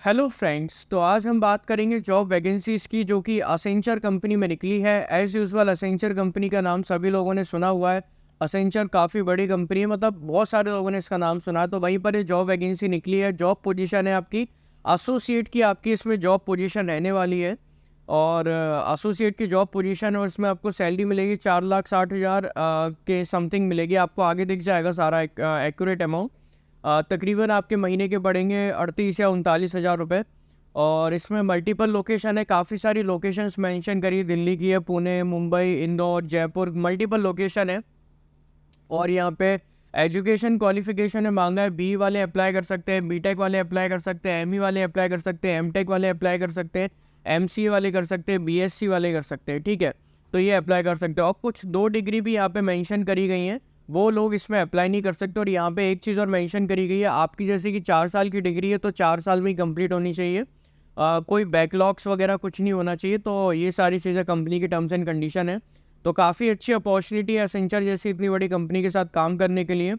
Hello friends, तो आज हम बात करेंगे जॉब वैकेंसीज़ की जो कि असेंचर कंपनी में निकली है। एज़ यूजुअल असेंचर कंपनी का नाम सभी लोगों ने सुना हुआ है। असेंचर काफ़ी बड़ी कंपनी है, मतलब बहुत सारे लोगों ने इसका नाम सुना है। तो वहीं पर ये जॉब वैकेंसी निकली है। जॉब पोजीशन है आपकी एसोसिएट की, आपकी इसमें जॉब पोजीशन रहने वाली है। और एसोसिएट की जॉब पोजीशन है और इसमें आपको सैलरी मिलेगी 4,60,000 के समथिंग मिलेगी। आपको आगे दिख जाएगा सारा एक्यूरेट अमाउंट। तकरीबन आपके महीने के पड़ेंगे 38 या 39,000 रुपये। और इसमें मल्टीपल लोकेशन है, काफ़ी सारी लोकेशंस मेंशन करी, दिल्ली की है, पुणे, मुंबई, इंदौर, जयपुर, मल्टीपल लोकेशन है। और यहाँ पे एजुकेशन क्वालिफिकेशन है मांगा है, बी वाले अप्लाई कर सकते हैं, बीटेक वाले अप्लाई कर सकते हैं, एमई वाले अप्लाई कर सकते हैं, एमटेक वाले अप्लाई कर सकते हैं, एमसीए वाले कर सकते हैं, बीएससी वाले कर सकते हैं। ठीक है, तो ये अप्लाई कर सकते हैं। और कुछ 2 डिग्री भी यहाँ पे मेंशन करी गई हैं, वो लोग इसमें अप्लाई नहीं कर सकते। और यहाँ पे एक चीज़ और मेंशन करी गई है, आपकी जैसे कि 4 साल की डिग्री है तो 4 साल में ही कंप्लीट होनी चाहिए। कोई बैकलॉग्स वगैरह कुछ नहीं होना चाहिए। तो ये सारी चीज़ें कंपनी की टर्म्स एंड कंडीशन है। तो काफ़ी अच्छी अपॉर्चुनिटी है एसेंचर जैसी इतनी बड़ी कंपनी के साथ काम करने के लिए।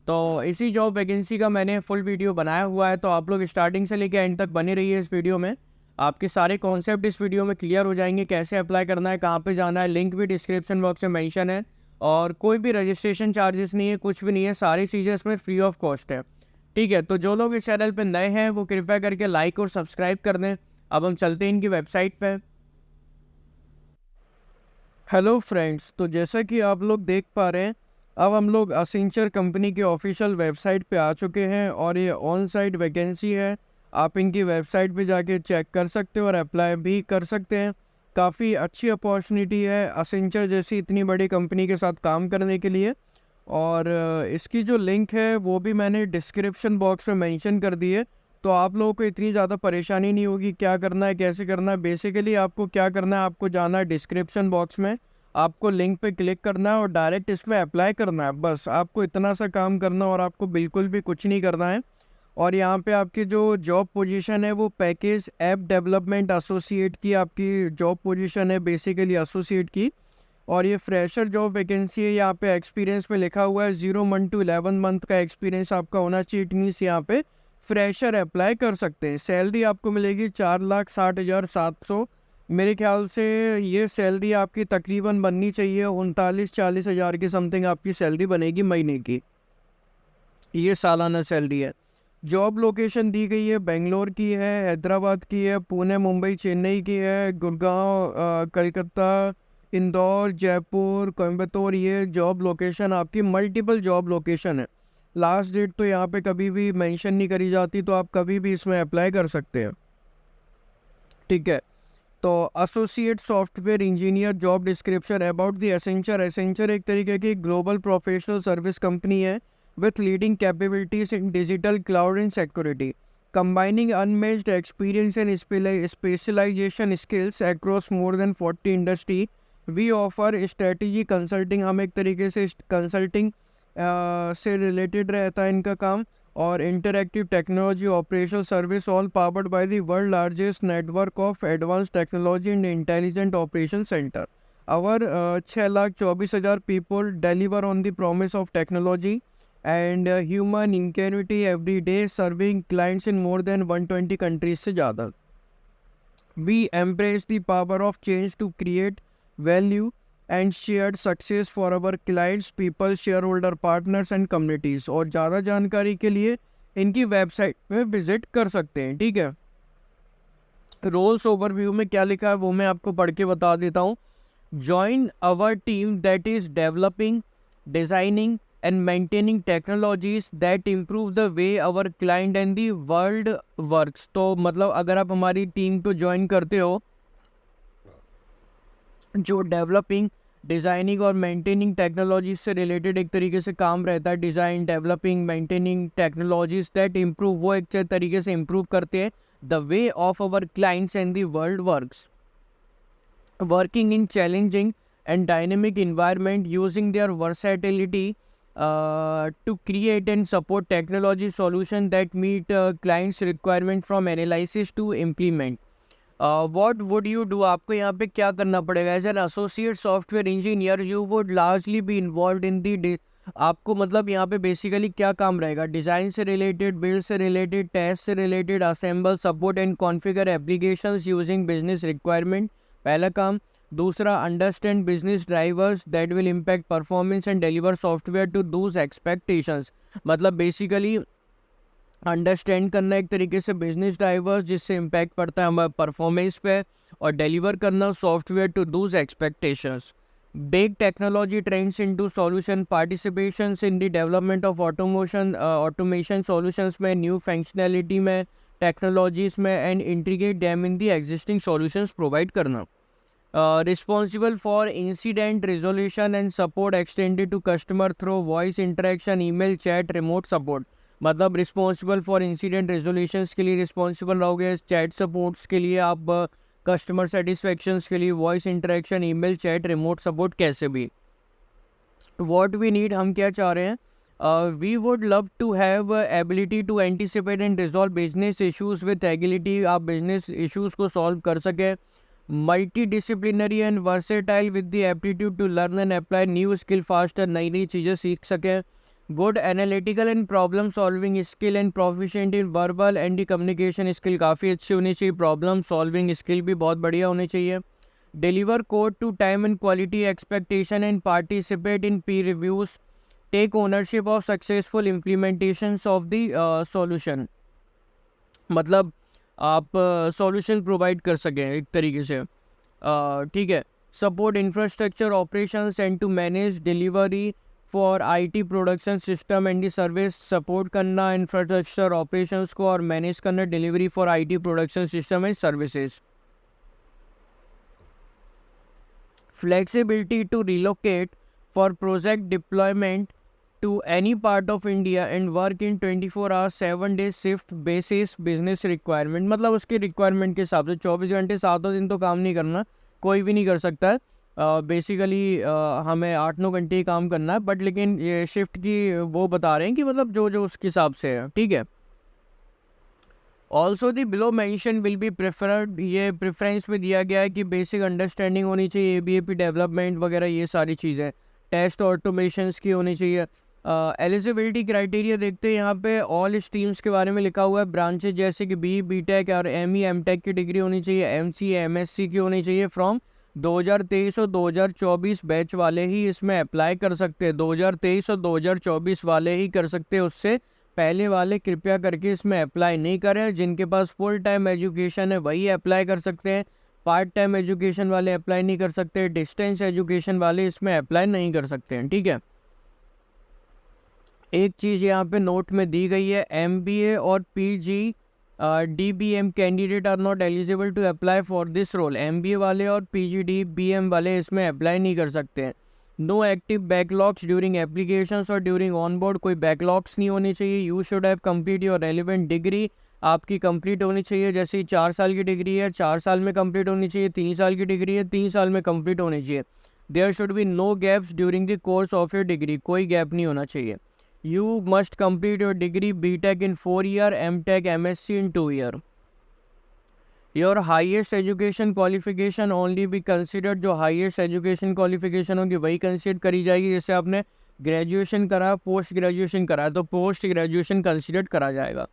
तो इसी जॉब वैकेंसी का मैंने फुल वीडियो बनाया हुआ है, तो आप लोग स्टार्टिंग से लेकर एंड तक बने रहिए इस वीडियो में। आपके सारे कॉन्सेप्ट इस वीडियो में क्लियर हो जाएंगे, कैसे अप्लाई करना है, कहाँ पे जाना है। लिंक भी डिस्क्रिप्शन बॉक्स में मेंशन है। और कोई भी रजिस्ट्रेशन चार्जेस नहीं है, कुछ भी नहीं है, सारी चीज़ें इसमें फ्री ऑफ कॉस्ट है। ठीक है, तो जो लोग इस चैनल पर नए हैं वो कृपया करके लाइक और सब्सक्राइब कर दें। अब हम चलते हैं इनकी वेबसाइट पर। हेलो फ्रेंड्स, तो जैसा कि आप लोग देख पा रहे हैं, अब हम लोग असेंचर कंपनी की ऑफिशियल वेबसाइट पे आ चुके हैं और ये ऑन साइट वैकेंसी है। आप इनकी वेबसाइट पे जाके चेक कर सकते हो और अप्लाई भी कर सकते हैं। काफ़ी अच्छी अपॉर्चुनिटी है असेंचर जैसी इतनी बड़ी कंपनी के साथ काम करने के लिए। और इसकी जो लिंक है वो भी मैंने डिस्क्रिप्शन बॉक्स में मेंशन कर दी है। तो आप लोगों को इतनी ज़्यादा परेशानी नहीं होगी क्या करना है कैसे करना है। बेसिकली आपको क्या करना है, आपको जाना है डिस्क्रिप्शन बॉक्स में, आपको लिंक पे क्लिक करना है और डायरेक्ट इसमें अप्लाई करना है। बस आपको इतना सा काम करना है और आपको बिल्कुल भी कुछ नहीं करना है। और यहाँ पे आपकी जो जॉब पोजीशन है वो पैकेज ऐप डेवलपमेंट एसोसिएट की आपकी जॉब पोजीशन है, बेसिकली एसोसिएट की। और ये फ्रेशर जॉब वैकेंसी है। यहाँ पे एक्सपीरियंस में लिखा हुआ है 0 मंथ टू 11 मंथ का एक्सपीरियंस आपका होना चाहिए। इट मीन्स यहाँ पे फ्रेशर अप्लाई कर सकते हैं। सैलरी आपको मिलेगी 4,60,700। मेरे ख्याल से ये सैलरी आपकी तकरीबन बननी चाहिए 39-40 हज़ार की समथिंग आपकी सैलरी बनेगी महीने की। ये सालाना सैलरी है। जॉब लोकेशन दी गई है, बेंगलोर की है, हैदराबाद की है, पुणे, मुंबई, चेन्नई की है, गुड़गांव, कलकत्ता, इंदौर, जयपुर, कोयम्बतूर। ये जॉब लोकेशन आपकी मल्टीपल जॉब लोकेशन है। लास्ट डेट तो यहाँ पे कभी भी मेंशन नहीं करी जाती, तो आप कभी भी इसमें अप्लाई कर सकते हैं। ठीक है, तो associate software engineer job description about the Accenture. Accenture एक तरीके की ग्लोबल प्रोफेशनल सर्विस कंपनी है with leading capabilities in digital cloud and security, combining unmatched experience and specialization skills across more than 40 industry. We offer strategy consulting, हम एक तरीके से consulting से related रहता है इनका काम। और interactive technology operational service, all powered by the world largest network of advance technology and intelligent operation centre. our 6,24,000 people deliver on the promise of technology and human ingenuity every day, serving clients in more than 120 countries से ज़्यादा। We embrace the power of change to create value and shared success for our clients, people, shareholder, partners and communities। और ज़्यादा जानकारी के लिए इनकी website पे visit कर सकते हैं। ठीक है, रोल्स ओवरव्यू में क्या लिखा है वो मैं आपको पढ़ के बता देता हूँ। Join our team that is developing, designing and maintaining technologies that improve the way our client and the world works। तो मतलब अगर आप हमारी टीम को ज्वाइन करते हो जो डेवलपिंग, डिज़ाइनिंग और मेंटेनिंग टेक्नोलॉजीज से रिलेटेड एक तरीके से काम रहता है। Design, developing, maintaining technologies that improve, वो एक तरीके से इम्प्रूव करते हैं the way of our clients and the world works, working in challenging and dynamic environment, using their versatility to create and support technology solution that meet clients requirement from analysis to implement। what would you do, आपको यहाँ पे क्या करना पड़ेगा। As an associate software engineer you would largely be involve in the आपको मतलब यहाँ पे बेसिकली क्या काम रहेगा, डिज़ाइन से रिलेटेड, बिल्ड से रिलेटेड, टेस्ट से related, assemble, support and configure applications using business requirement, पहला काम। दूसरा, understand business drivers that will impact performance and deliver software to those expectations. मतलब बेसिकली अंडरस्टैंड करना एक तरीके से बिजनेस ड्राइवर्स जिससे इम्पैक्ट पड़ता है हमारे परफॉर्मेंस पे, और डिलीवर करना software to those expectations. Bake technology trends into solution participations in the development of automation solutions में, new functionality में, technologies में, and integrate them in the existing solutions provide करना। Responsible for incident resolution and support extended to customer through voice interaction, email, chat, remote support। मतलब responsible for incident resolutions के लिए responsible रहोगे, chat supports के लिए आप, customer सेटिस्फेक्शंस के लिए voice interaction, email, chat, remote support, कैसे भी। व्हाट वी नीड, हम क्या चाह रहे हैं, we would love to have ability to anticipate and resolve business issues with agility. आप बिजनेस इशूज़ को सॉल्व कर सकें। Multidisciplinary and versatile with the aptitude to learn and apply new skill faster, नई नई चीज़ें सीख सकें। Good analytical and problem solving skill and proficient in verbal and the communication skill काफ़ी अच्छी होनी चाहिए, प्रॉब्लम सॉल्विंग स्किल भी बहुत बढ़िया होनी चाहिए। Deliver code to time and quality expectation and participate in peer reviews, take ownership of successful implementations of the solution. मतलब आप सॉल्यूशन प्रोवाइड कर सकें एक तरीके से, ठीक है। Support infrastructure operations and to manage delivery for IT production system and the service, support करना इंफ्रास्ट्रक्चर ऑपरेशंस को और मैनेज करना delivery for IT production system and services. Flexibility to relocate for project deployment to any part of India and work in 24 hours 7 days shift basis business requirement। मतलब उसके requirement के हिसाब से 24 घंटे 7 दिन तो काम नहीं करना, कोई भी नहीं कर सकता है। बेसिकली हमें 8-9 घंटे ही काम करना है, बट लेकिन ये शिफ्ट की वो बता रहे हैं कि मतलब जो जो उसके हिसाब से है, ठीक है। Also the below mention will be preferred, ये प्रेफरेंस में दिया गया है कि बेसिक अंडरस्टैंडिंग होनी चाहिए, ABAP डेवलपमेंट वगैरह ये सारी चीज़ें, टेस्ट ऑटोमेशंस की होनी चाहिए। एलिजिबिलिटी क्राइटेरिया देखते हैं यहाँ पे, ऑल स्ट्रीम्स के बारे में लिखा हुआ है, ब्रांचेज जैसे कि BTech और ME MTech की डिग्री होनी चाहिए, MCA MSc की होनी चाहिए। फ्रॉम 2023 और 2024 बैच वाले ही इसमें अप्लाई कर सकते हैं, 2023 और 2024 वाले ही कर सकते हैं, उससे पहले वाले कृपया करके इसमें अप्लाई नहीं करें। जिनके पास फुल टाइम एजुकेशन है वही अप्लाई कर सकते हैं, पार्ट टाइम एजुकेशन वाले अप्लाई नहीं कर सकते, डिस्टेंस एजुकेशन वाले इसमें अप्लाई नहीं कर सकते हैं, ठीक है। एक चीज़ यहाँ पे नोट में दी गई है, MBA और PG DBM candidate are not eligible to apply for this role. MBA वाले और PG DBM वाले इसमें अप्लाई नहीं कर सकते हैं। No active backlogs during applications और ड्यूरिंग ऑन बोर्ड, कोई बैकलॉग्स नहीं होने चाहिए। You should have complete your relevant degree, आपकी कंप्लीट होनी चाहिए। जैसे ही 4 साल की डिग्री है 4 साल में कंप्लीट होनी चाहिए, 3 साल की डिग्री है 3 साल में कंप्लीट होनी चाहिए। There should be no gaps during the course of your degree, कोई गैप नहीं होना चाहिए। You must complete your degree BTech in 4 year, MTech MSc in 2 year. Your highest education qualification only be considered, जो highest education qualification होगी वही consider करी जाएगी। जैसे आपने ग्रेजुएशन करा, पोस्ट ग्रेजुएशन करा, तो पोस्ट ग्रेजुएशन कंसिडर करा जाएगा।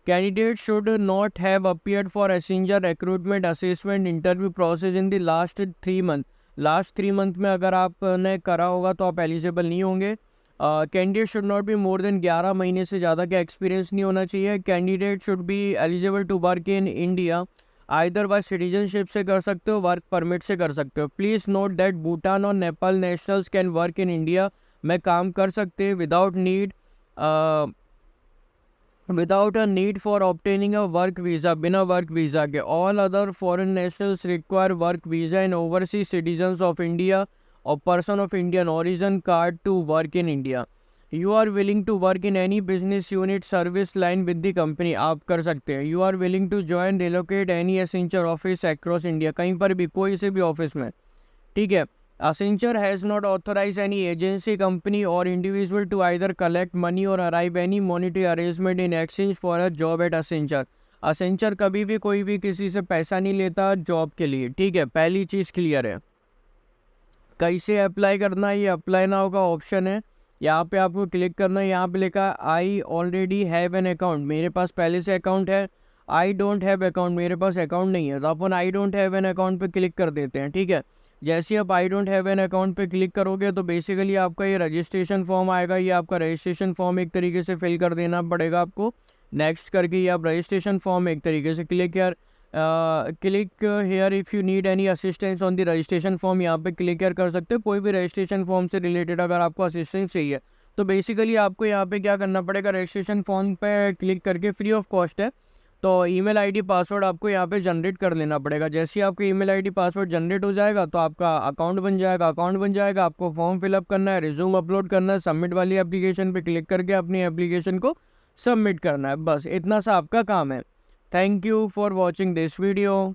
Candidate should not have appeared for Accenture recruitment assessment interview process in the last 3 month. Last 3 month में अगर आपने करा होगा तो आप एलिजिबल नहीं होंगे। Candidate should not be more than 11 महीने से ज़्यादा का एक्सपीरियंस नहीं होना चाहिए। Candidate should be eligible to work in India, either by citizenship से कर सकते हो, वर्क परमिट से कर सकते हो। प्लीज़ नोट दैट भूटान और Nepal nationals can work in India, में काम कर सकते हैं without a need for obtaining a work visa, बिना वर्क वीज़ा के। All other foreign nationals require work visa in overseas citizens of India or person of Indian origin card to work in India. You are willing to work in any business unit service line with the company, आप कर सकते हैं। You are willing to join relocate any Accenture office across India, कहीं पर भी कोई से भी ऑफिस में, ठीक है। Accenture has not authorized any agency, company or individual to either collect money or arrive any monetary arrangement in exchange for a job at Accenture. Accenture कभी भी कोई भी किसी से पैसा नहीं लेता जॉब के लिए, ठीक है। पहली चीज़ क्लियर है। कैसे अप्लाई करना है, ये अप्लाई नाउ का ऑप्शन है, यहाँ पे आपको क्लिक करना है। यहाँ पे लिखा है I already have an account, मेरे पास पहले से अकाउंट है। आई डोंट हैव अकाउंट, मेरे पास अकाउंट नहीं है, तो अपन I don't have an account पे क्लिक कर देते हैं। ठीक है, जैसे ही आप I don't have an account पे क्लिक करोगे तो बेसिकली आपका ये रजिस्ट्रेशन फॉर्म आएगा। ये आपका रजिस्ट्रेशन फॉर्म एक तरीके से फिल कर देना पड़ेगा आपको। नेक्स्ट करके ये आप रजिस्ट्रेशन फॉर्म एक तरीके से click here if you need any assistance on the registration form, यहाँ पे क्लिक हेयर कर सकते हो। कोई भी रजिस्ट्रेशन फॉर्म से रिलेटेड अगर आपको असिस्टेंस चाहिए तो बेसिकली आपको यहाँ पे क्या करना पड़ेगा, रजिस्ट्रेशन फॉर्म पे क्लिक करके फ्री ऑफ कॉस्ट है, तो ईमेल आईडी पासवर्ड आपको यहाँ पे जनरेट कर लेना पड़ेगा। जैसे ही आपका ईमेल आईडी पासवर्ड जनरेट हो जाएगा तो आपका अकाउंट बन जाएगा। अकाउंट बन जाएगा, आपको फॉर्म फिलअप करना है, रिज्यूम अपलोड करना है, सबमिट वाली एप्लीकेशन पे क्लिक करके अपनी एप्लीकेशन को सबमिट करना है। बस इतना सा आपका काम है। Thank you for watching this video.